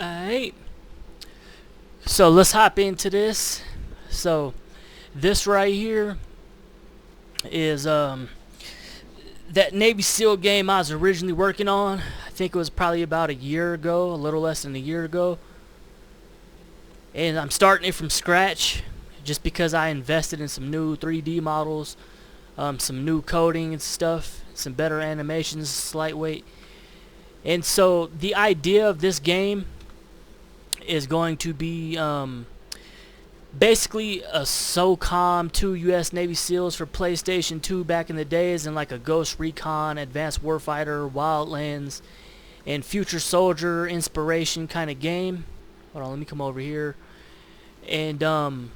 Alright, so let's hop into this. So this right here is that Navy SEAL game I was originally working on. I think it was probably about a year ago, a little less than a year ago. And I'm starting it from scratch just because I invested in some new 3D models, some new coding and stuff, some better animations, slight weight. And so the idea of this game is going to be basically a Socom 2 US Navy SEALs for PlayStation 2 back in the days, and like a Ghost Recon, Advanced Warfighter, Wildlands, and Future Soldier inspiration kind of game. Hold on, let me come over here. And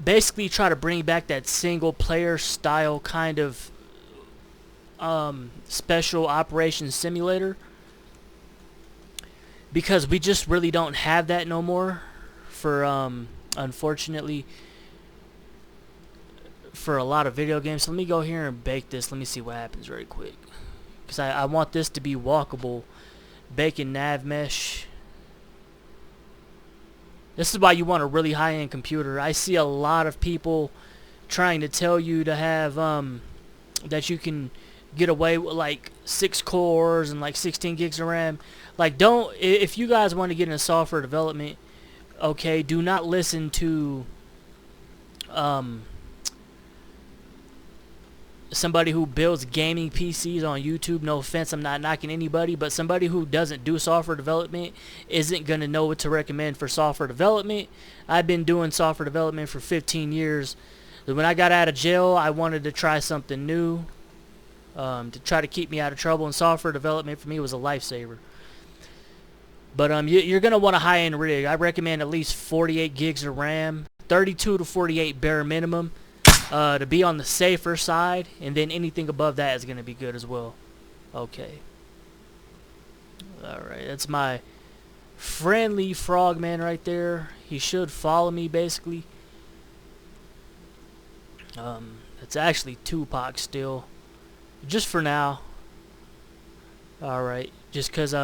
basically try to bring back that single player style kind of special operations simulator, because we just really don't have that no more for unfortunately for a lot of video games. So let me go here and bake this. Let me see what happens very quick, because I want this to be walkable. Baking nav mesh. This is why you want a really high-end computer. I see a lot of people trying to tell you to have that you can get away with like 6 cores and like 16 gigs of RAM. Like, don't, if you guys want to get into software development, okay, do not listen to somebody who builds gaming PCs on YouTube. No offense, I'm not knocking anybody, but somebody who doesn't do software development isn't going to know what to recommend for software development. I've been doing software development for 15 years. When I got out of jail, I wanted to try something new to try to keep me out of trouble, and software development for me was a lifesaver. But you're going to want a high-end rig. I recommend at least 48 gigs of RAM, 32 to 48 bare minimum, to be on the safer side, and then anything above that is going to be good as well. Okay. Alright, that's my friendly Frogman right there. He should follow me, basically. It's actually Tupac still. Just for now. Alright, just because,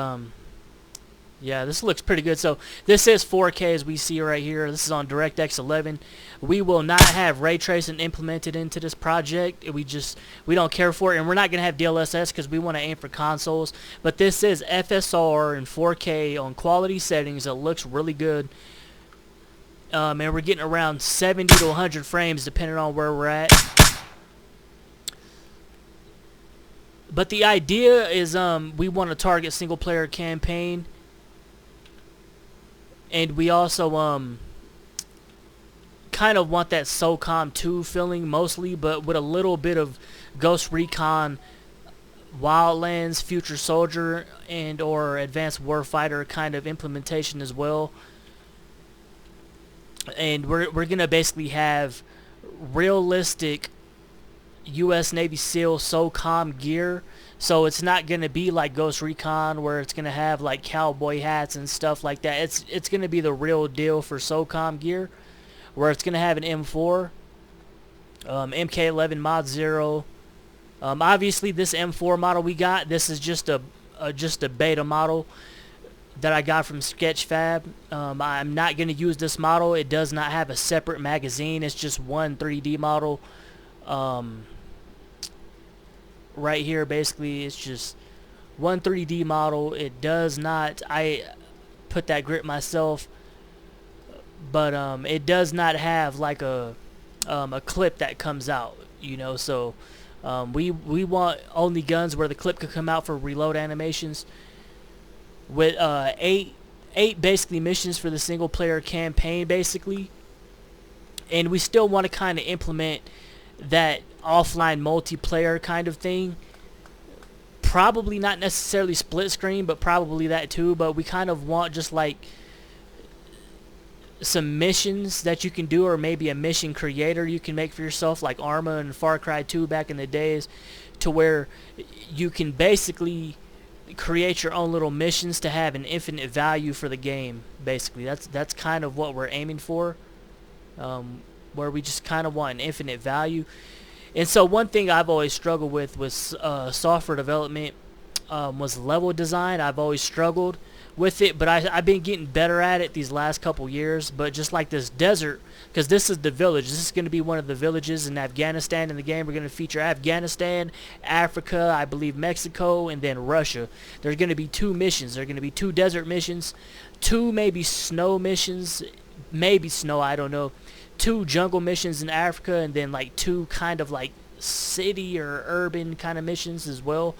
yeah, this looks pretty good. So this is 4K, as we see right here. This is on DirectX 11. We will not have ray tracing implemented into this project. We don't care for it, and we're not gonna have DLSS because we want to aim for consoles. But this is FSR in 4K on quality settings. It looks really good, and we're getting around 70 to 100 frames depending on where we're at. But the idea is we want to target single player campaign. And we also kind of want that Socom 2 feeling mostly, but with a little bit of Ghost Recon, Wildlands, Future Soldier, and or Advanced Warfighter kind of implementation as well. And we're gonna basically have realistic US Navy SEAL Socom gear. So it's not going to be like Ghost Recon where it's going to have like cowboy hats and stuff like that. It's going to be the real deal for Socom gear, where it's going to have an M4, MK11 Mod 0. Obviously this M4 model we got, this is just a beta model that I got from Sketchfab. I'm not going to use this model. It does not have a separate magazine. It's just one 3D model. Right here, basically, it's just one 3D model. It does not, I put that grip myself, but it does not have like a clip that comes out, you know. So we want only guns where the clip could come out for reload animations, with eight basically missions for the single player campaign, basically. And we still want to kind of implement that offline multiplayer kind of thing. Probably not necessarily split screen, but probably that too. But we kind of want just like some missions that you can do, or maybe a mission creator you can make for yourself, like Arma and Far Cry 2 back in the days, to where you can basically create your own little missions to have an infinite value for the game. Basically, that's kind of what we're aiming for, where we just kind of want an infinite value. And so one thing I've always struggled with software development was level design. I've always struggled with it, but I've been getting better at it these last couple years. But just like this desert, because this is the village. This is going to be one of the villages in Afghanistan in the game. We're going to feature Afghanistan, Africa, I believe Mexico, and then Russia. There's going to be 2 missions. There are going to be 2 desert missions, 2 maybe snow missions, maybe snow, I don't know, 2 jungle missions in Africa, and then like 2 kind of like city or urban kind of missions as well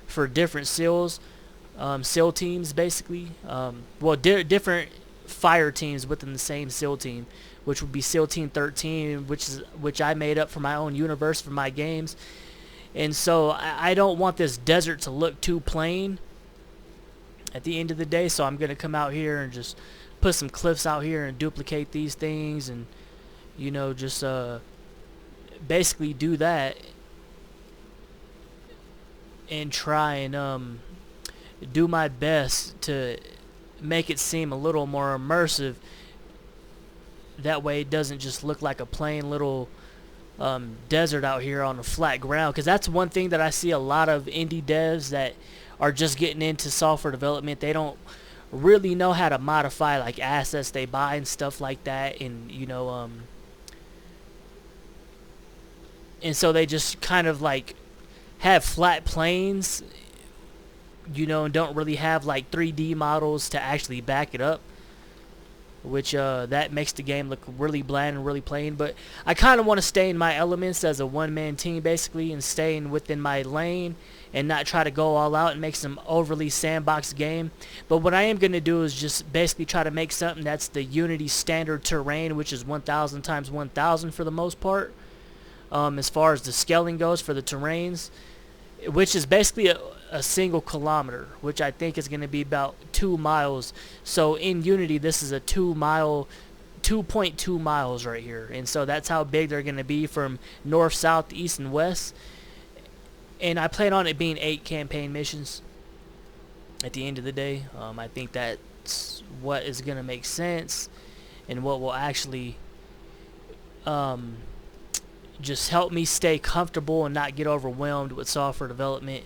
for different SEALs. SEAL teams, basically. Different fire teams within the same SEAL team, which would be SEAL Team 13, which I made up for my own universe for my games. And so I don't want this desert to look too plain at the end of the day, so I'm going to come out here and just put some cliffs out here and duplicate these things and, you know, just basically do that and try and do my best to make it seem a little more immersive. That way it doesn't just look like a plain little desert out here on the flat ground, because that's one thing that I see a lot of indie devs that are just getting into software development. They don't really know how to modify like assets they buy and stuff like that, and you know and so they just kind of like have flat planes, you know, and don't really have like 3D models to actually back it up, which that makes the game look really bland and really plain. But I kind of want to stay in my elements as a one-man team basically, and staying within my lane and not try to go all out and make some overly sandbox game. But what I am going to do is just basically try to make something that's the Unity standard terrain, which is 1000 times 1000 for the most part, as far as the scaling goes for the terrains, which is basically a single kilometer, which I think is going to be about 2 miles. So in Unity, this is a 2.2 miles right here, and so that's how big they're going to be from north, south, east, and west. And I plan on it being 8 campaign missions at the end of the day. I think that's what is going to make sense and what will actually just help me stay comfortable and not get overwhelmed with software development,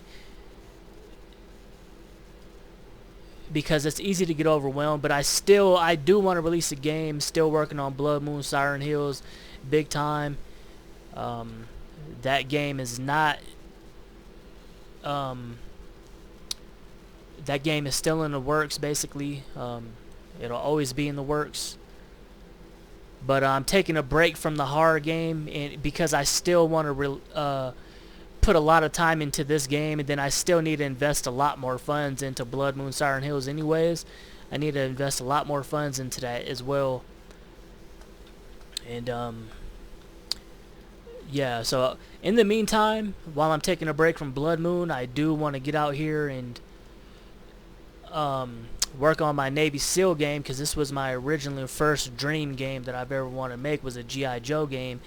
because it's easy to get overwhelmed. But I do want to release a game. Still working on Blood Moon Siren Hills big time. That game is not that game is still in the works basically. It'll always be in the works. But I'm taking a break from the horror game, and because I still want to put a lot of time into this game, and then I still need to invest a lot more funds into Blood Moon Siren Hills anyways. I need to invest a lot more funds into that as well. And yeah, so in the meantime, while I'm taking a break from Blood Moon, I do want to get out here and work on my Navy SEAL game, because this was my original first dream game that I've ever wanted to make, was a G.I. Joe game.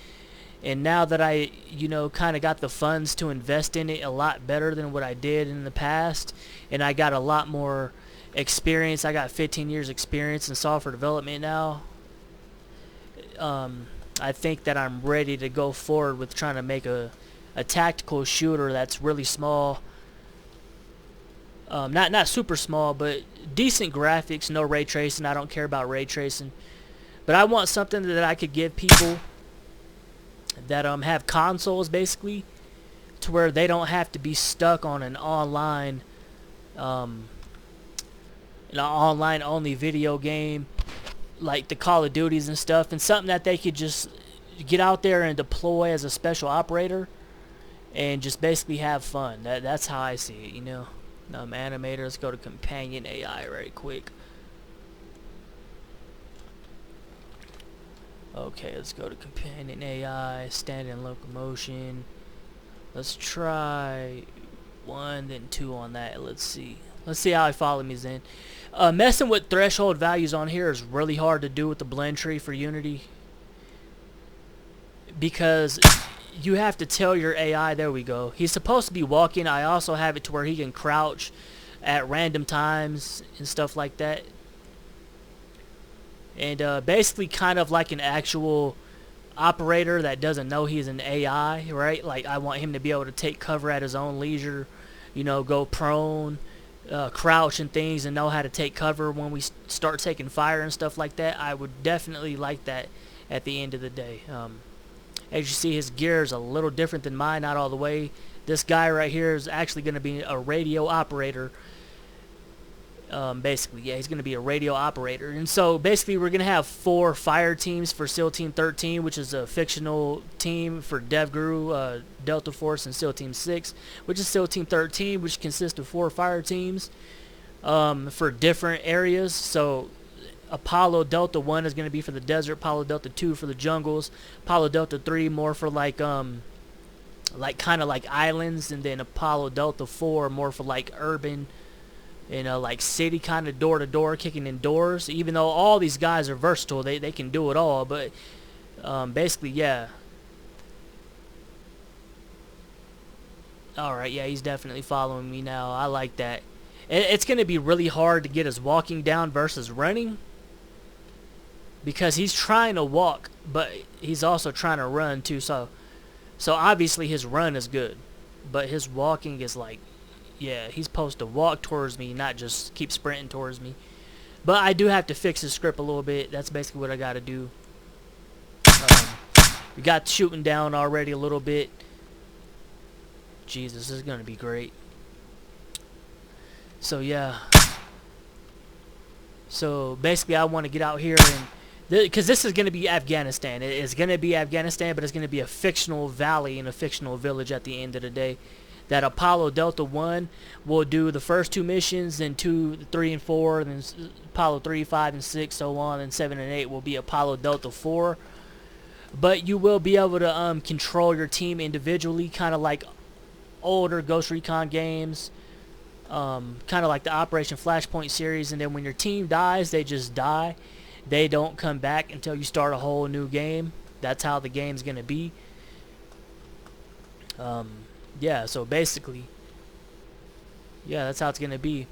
And now that I, you know, kind of got the funds to invest in it a lot better than what I did in the past, and I got a lot more experience. I got 15 years experience in software development now. I think that I'm ready to go forward with trying to make a tactical shooter that's really small. Not super small, but decent graphics, no ray tracing. I don't care about ray tracing. But I want something that I could give people that have consoles basically, to where they don't have to be stuck on an online only video game like the Call of Duties and stuff, and something that they could just get out there and deploy as a special operator and just basically have fun. That's how I see it, you know. Animator, let's go to companion AI right quick. Okay, let's go to companion AI, standing locomotion. Let's try 1, then 2 on that. Let's see how it follows me then. Messing with threshold values on here is really hard to do with the blend tree for Unity, because you have to tell your AI, there we go, he's supposed to be walking. I also have it to where he can crouch at random times and stuff like that. And basically kind of like an actual operator that doesn't know he's an AI, right? Like I want him to be able to take cover at his own leisure, you know, go prone, crouch and things and know how to take cover when we start taking fire and stuff like that, I would definitely like that at the end of the day. As you see, his gear is a little different than mine, not all the way. This guy right here is actually going to be a radio operator. Basically, yeah, he's going to be a radio operator. And so basically we're going to have 4 fire teams for SEAL Team 13, which is a fictional team for DevGuru, Delta Force, and SEAL Team 6, which is SEAL Team 13, which consists of 4 fire teams for different areas. So Apollo Delta 1 is going to be for the desert, Apollo Delta 2 for the jungles, Apollo Delta 3 more for like kind of like islands, and then Apollo Delta 4 more for like urban, like city kind of door-to-door, kicking in doors. Even though all these guys are versatile, they can do it all. But basically, yeah. Alright, yeah, he's definitely following me now. I like that. It's going to be really hard to get his walking down versus running, because he's trying to walk, but he's also trying to run too. So obviously his run is good, but his walking is like, yeah, he's supposed to walk towards me, not just keep sprinting towards me. But I do have to fix his script a little bit. That's basically what I got to do. We got shooting down already a little bit. Jesus, this is going to be great. So, yeah. So, basically, I want to get out here and... Because this is going to be Afghanistan. It is going to be Afghanistan, but it's going to be a fictional valley and a fictional village at the end of the day. That Apollo Delta 1 will do the first 2 missions, then 2, 3, and 4, then Apollo 3, 5, and 6, so on, and 7 and 8 will be Apollo Delta 4. But you will be able to control your team individually, kind of like older Ghost Recon games, kind of like the Operation Flashpoint series. And then when your team dies, they just die. They don't come back until you start a whole new game. That's how the game's going to be. Yeah, so basically, yeah, that's how it's going to be.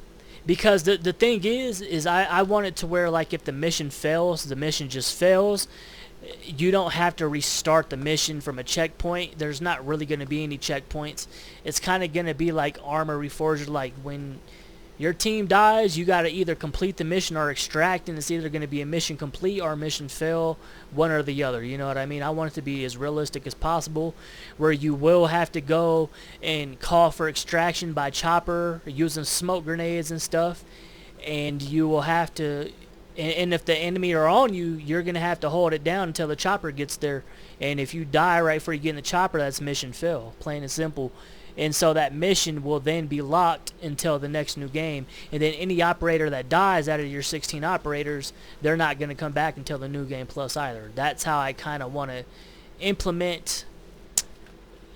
Because the thing is I want it to where, like, if the mission fails, the mission just fails. You don't have to restart the mission from a checkpoint. There's not really going to be any checkpoints. It's kind of going to be like Armor Reforged. Like, when your team dies, you got to either complete the mission or extract, and it's either going to be a mission complete or a mission fail, one or the other. You know what I mean? I want it to be as realistic as possible, where you will have to go and call for extraction by chopper, using smoke grenades and stuff, and you will have to, and if the enemy are on you, you're going to have to hold it down until the chopper gets there. And if you die right before you get in the chopper, that's mission fail, plain and simple. And so that mission will then be locked until the next new game. And then any operator that dies out of your 16 operators, they're not going to come back until the new game plus either. That's how I kind of want to implement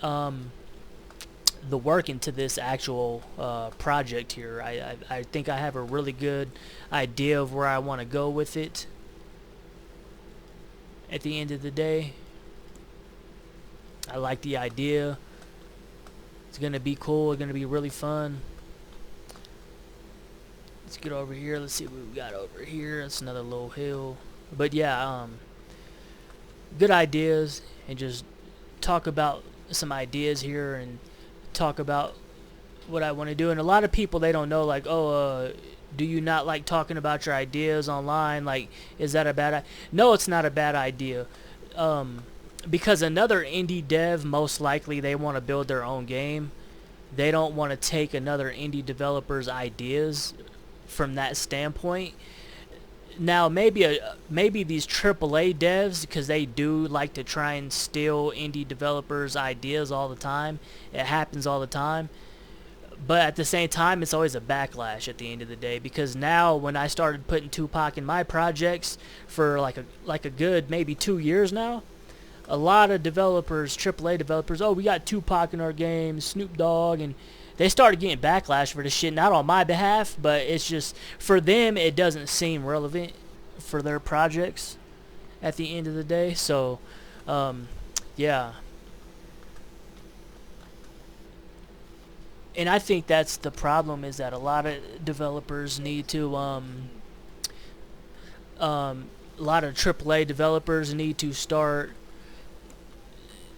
the work into this actual project here. I think I have a really good idea of where I want to go with it at the end of the day. I like the idea. It's going to be cool. It's going to be really fun. Let's get over here. Let's see what we got over here. That's another little hill. But yeah, good ideas, and just talk about some ideas here and talk about what I want to do. And a lot of people, they don't know, like, oh, do you not like talking about your ideas online? Like, is that a bad idea? No, it's not a bad idea. Because another indie dev, most likely they want to build their own game. They don't want to take another indie developer's ideas from that standpoint. Now, maybe these AAA devs, because they do like to try and steal indie developers' ideas all the time. It happens all the time. But at the same time, it's always a backlash at the end of the day, because now when I started putting Tupac in my projects for like a good maybe 2 years now, a lot of developers, AAA developers, oh, we got Tupac in our game, Snoop Dogg, and they started getting backlash for this shit. Not on my behalf, but it's just, for them, it doesn't seem relevant for their projects at the end of the day. So, yeah. And I think that's the problem, is that a lot of developers need to, a lot of AAA developers need to start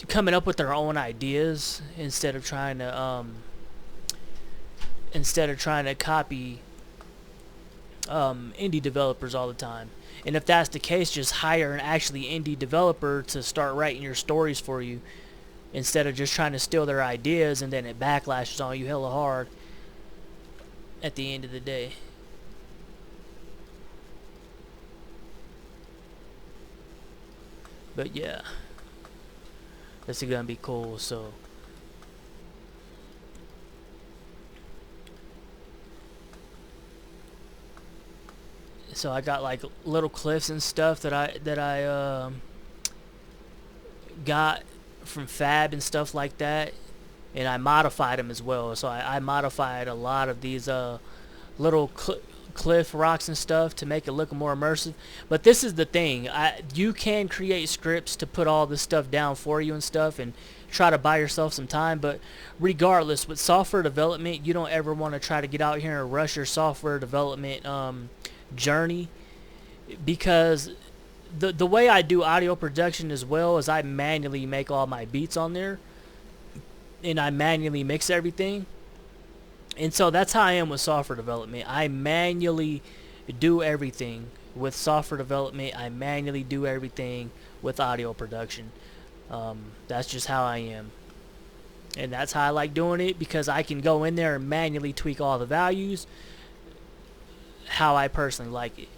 coming up with their own ideas instead of trying to instead of trying to copy indie developers all the time. And if that's the case, just hire an actually indie developer to start writing your stories for you, instead of just trying to steal their ideas and then it backlashes on you hella hard at the end of the day. But yeah, this is gonna be cool. So I got like little cliffs and stuff that I got from Fab and stuff like that, and I modified them as well. So I modified a lot of these little cliff rocks and stuff to make it look more immersive. But this is the thing, you can create scripts to put all this stuff down for you and stuff, and try to buy yourself some time. But regardless, with software development, you don't ever want to try to get out here and rush your software development journey, because the way I do audio production as well is I manually make all my beats on there, and I manually mix everything. And so that's how I am with software development. I manually do everything with software development. I manually do everything with audio production. That's just how I am. And that's how I like doing it, because I can go in there and manually tweak all the values how I personally like it.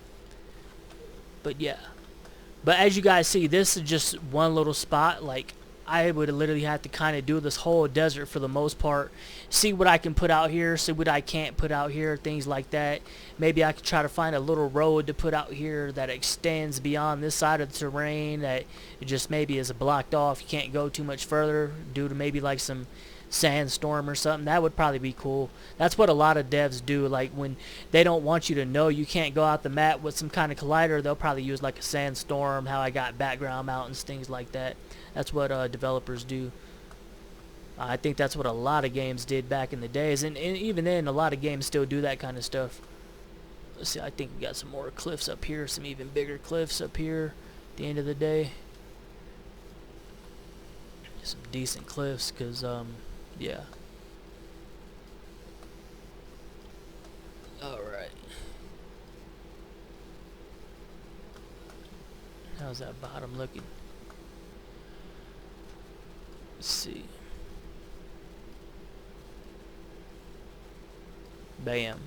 But yeah. But as you guys see, this is just one little spot. Like, I would literally have to kind of do this whole desert for the most part. See what I can put out here, see what I can't put out here, things like that. Maybe I could try to find a little road to put out here that extends beyond this side of the terrain, that it just maybe is blocked off. You can't go too much further due to maybe like some sandstorm or something. That would probably be cool. That's what a lot of devs do. Like, when they don't want you to know you can't go out the map with some kind of collider, they'll probably use like a sandstorm, how I got background mountains, things like that. That's what developers do. I think that's what a lot of games did back in the days, and even then a lot of games still do that kind of stuff. Let's see, I think we got some more cliffs up here, some even bigger cliffs up here at the end of the day. Some decent cliffs, because yeah. Alright. How's that bottom looking? Let's see. Bam.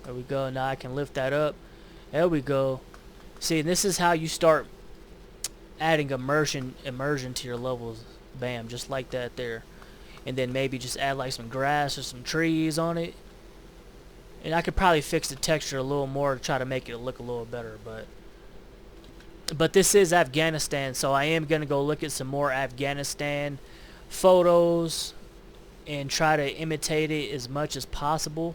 There we go. Now I can lift that up. There we go. See, this is how you start adding immersion to your levels. Bam, just like that there. And then maybe just add like some grass or some trees on it. And I could probably fix the texture a little more to try to make it look a little better, but this is Afghanistan, so I am gonna go look at some more Afghanistan photos and try to imitate it as much as possible.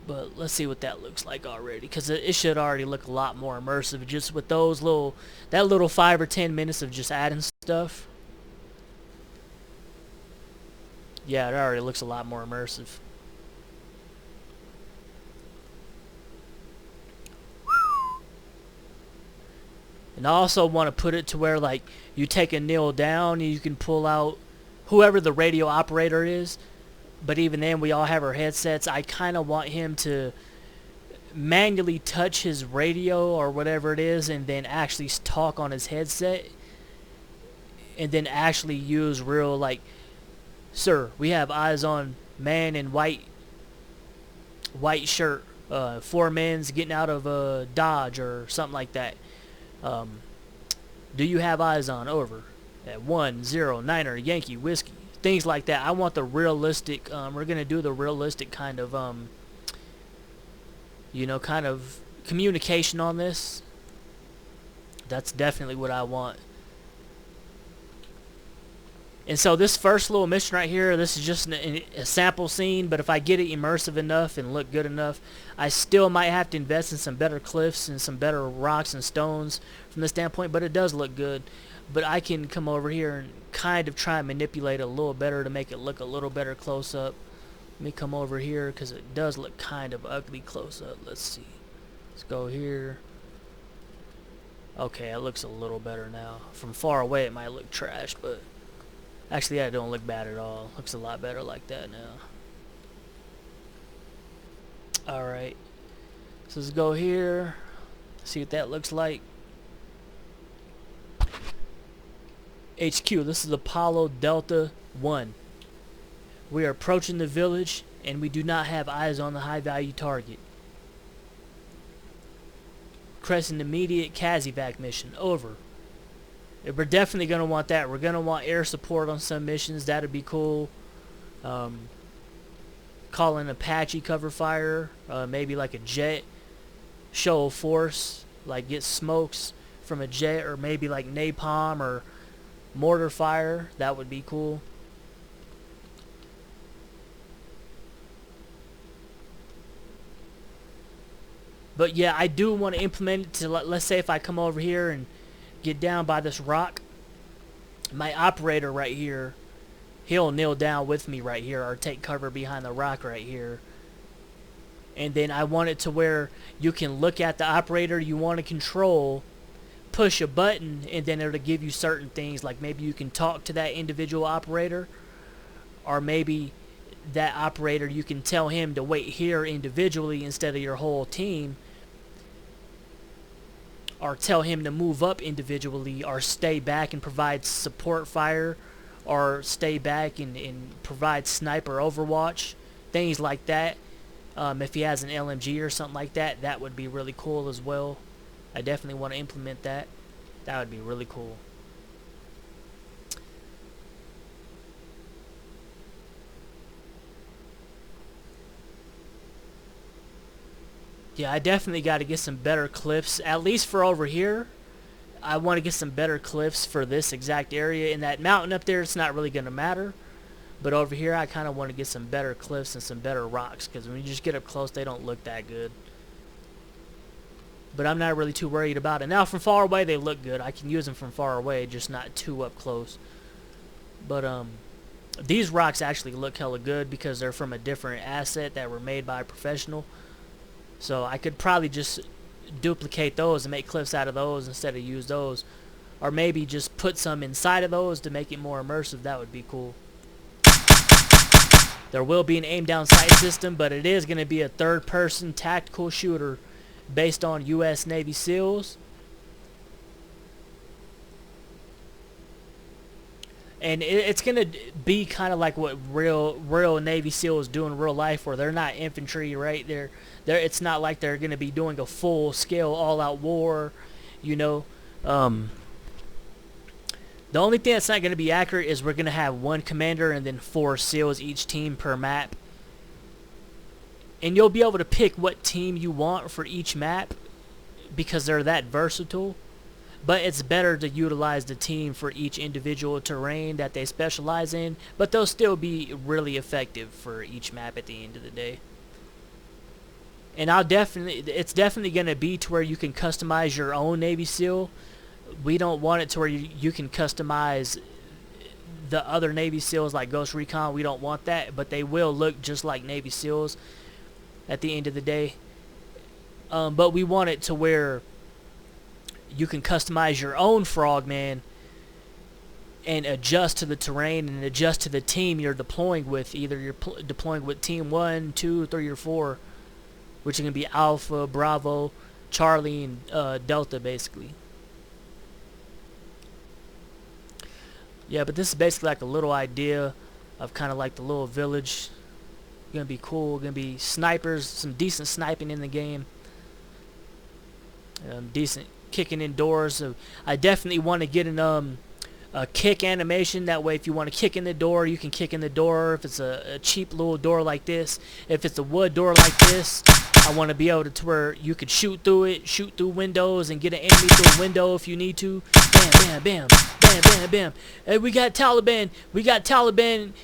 But let's see what that looks like already, because it should already look a lot more immersive just with those that little 5 or 10 minutes of just adding stuff. Yeah, it already looks a lot more immersive. And I also want to put it to where, like, you take a nail down and you can pull out whoever the radio operator is. But even then, we all have our headsets. I kind of want him to manually touch his radio or whatever it is, and then actually talk on his headset, and then actually use real, like, sir, we have eyes on man in white shirt, 4 men's getting out of a Dodge or something like that. Do you have eyes on? Over at 109er Yankee Whiskey. Things like that. I want the realistic, we're going to do the realistic kind of, you know, kind of communication on this. That's definitely what I want. And so this first little mission right here, this is just a sample scene, but if I get it immersive enough and look good enough, I still might have to invest in some better cliffs and some better rocks and stones from this standpoint, but it does look good. But I can come over here and kind of try and manipulate it a little better to make it look a little better close up. Let me come over here, because it does look kind of ugly close up. Let's see. Let's go here. Okay, it looks a little better now. From far away it might look trash, but actually, yeah, it don't look bad at all. Looks a lot better like that now. Alright, so let's go here, see what that looks like. HQ, this is Apollo Delta 1. We are approaching the village, and we do not have eyes on the high-value target. Requesting immediate Kazivac mission. Over. We're definitely going to want that. We're going to want air support on some missions. That would be cool. Call in Apache cover fire. Maybe like a jet. Show of force. Like get smokes from a jet. Or maybe like napalm or mortar fire. That would be cool. But yeah, I do want to implement it to, let's say if I come over here and get down by this rock, my operator right here, he'll kneel down with me right here or take cover behind the rock right here. And then I want it to where you can look at the operator you want to control, push a button, and then it'll give you certain things, like maybe you can talk to that individual operator, or maybe that operator you can tell him to wait here individually instead of your whole team, or tell him to move up individually, or stay back and provide support fire, or stay back and provide sniper overwatch, things like that. If he has an LMG or something like that, that would be really cool as well. I definitely want to implement that. That would be really cool. Yeah, I definitely got to get some better clips, at least for over here. I want to get some better clips for this exact area. In that mountain up there, it's not really going to matter. But over here, I kind of want to get some better cliffs and some better rocks, because when you just get up close, they don't look that good. But I'm not really too worried about it. Now, from far away, they look good. I can use them from far away, just not too up close. But these rocks actually look hella good because they're from a different asset that were made by a professional. So I could probably just duplicate those and make cliffs out of those instead of use those. Or maybe just put some inside of those to make it more immersive. That would be cool. There will be an aim down sight system, but it is going to be a third-person tactical shooter based on US Navy SEALs. And it's going to be kind of like what real Navy SEALs do in real life, where they're not infantry, right? It's not like they're going to be doing a full-scale, all-out war, you know. The only thing that's not going to be accurate is we're going to have one commander and then 4 SEALs each team per map. And you'll be able to pick what team you want for each map because they're that versatile. But it's better to utilize the team for each individual terrain that they specialize in. But they'll still be really effective for each map at the end of the day. And it's definitely going to be to where you can customize your own Navy SEAL. We don't want it to where you can customize the other Navy SEALs like Ghost Recon. We don't want that. But they will look just like Navy SEALs at the end of the day. But we want it to where you can customize your own Frogman and adjust to the terrain and adjust to the team you're deploying with. Either you're deploying with Team 1, 2, 3, or 4, which are going to be Alpha, Bravo, Charlie, and Delta, basically. Yeah, but this is basically like a little idea of kind of like the little village. Going to be cool. Going to be snipers, some decent sniping in the game. Decent kicking indoors. So I definitely want to get a kick animation. That way if you want to kick in the door, you can kick in the door. If it's a cheap little door like this, if it's a wood door like this, I want to be able to where you could shoot through it, shoot through windows and get an enemy through a window if you need to. Bam, bam, bam, bam, bam, bam. Hey, we got Taliban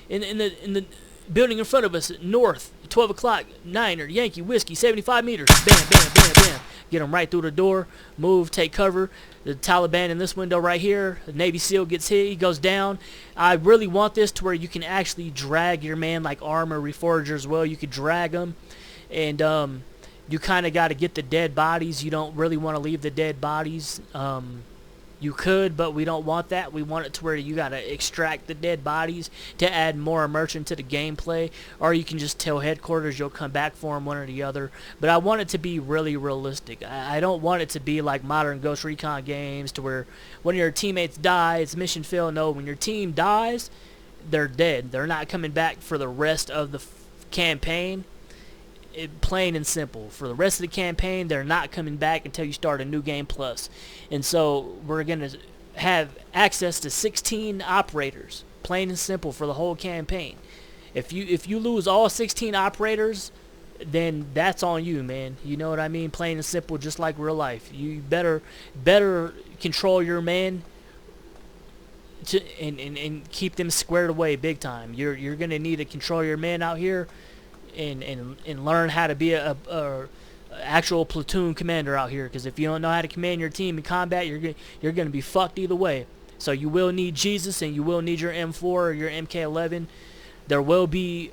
in the building in front of us, north, 12 o'clock, Niner, Yankee, Whiskey, 75 meters. Bam, bam, bam, bam. Get them right through the door, move, take cover. The Taliban in this window right here, the Navy SEAL gets hit, he goes down. I really want this to where you can actually drag your man like armor reforger as well. You could drag them, and you kind of got to get the dead bodies. You don't really want to leave the dead bodies You could, but we don't want that. We want it to where you gotta extract the dead bodies to add more immersion to the gameplay, or you can just tell headquarters you'll come back for them, one or the other. But I want it to be really realistic. I don't want it to be like modern Ghost Recon games to where when your teammates die, it's mission failed. No, when your team dies, they're dead. They're not coming back for the rest of the campaign. Plain and simple. For the rest of the campaign, they're not coming back until you start a new game plus. And so we're going to have access to 16 operators, plain and simple, for the whole campaign. If you lose all 16 operators, then that's on you, man. You know what I mean? Plain and simple, just like real life. You better control your men and keep them squared away big time. You're going to need to control your men out here and learn how to be a actual platoon commander out here, because if you don't know how to command your team in combat, you're gonna be fucked either way. So you will need Jesus, and you will need your M4 or your MK11. There will be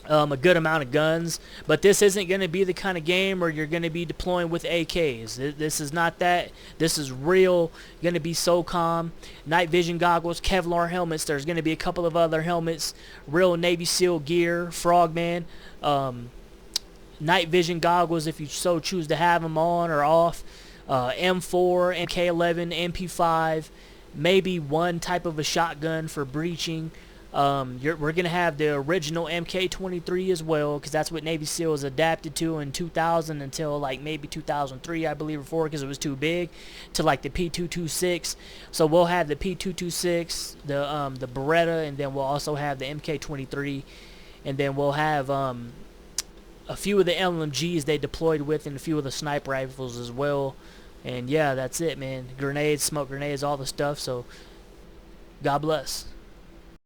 a good amount of guns, but this isn't going to be the kind of game where you're going to be deploying with AKs. This is not that. This is real. Going to be Socom, night vision goggles, Kevlar helmets. There's going to be a couple of other helmets, real Navy SEAL gear, Frogman, night vision goggles if you so choose to have them on or off, M4, MK11, MP5, maybe one type of a shotgun for breaching. We're going to have the original MK23 as well, because that's what Navy SEALs adapted to in 2000 until like maybe 2003, I believe, or 4, because it was too big, to like the P226. So we'll have the P226, the Beretta, and then we'll also have the MK23, and then we'll have a few of the LMGs they deployed with, and a few of the sniper rifles as well. And yeah, that's it, man. Grenades, smoke grenades, all the stuff. So God bless.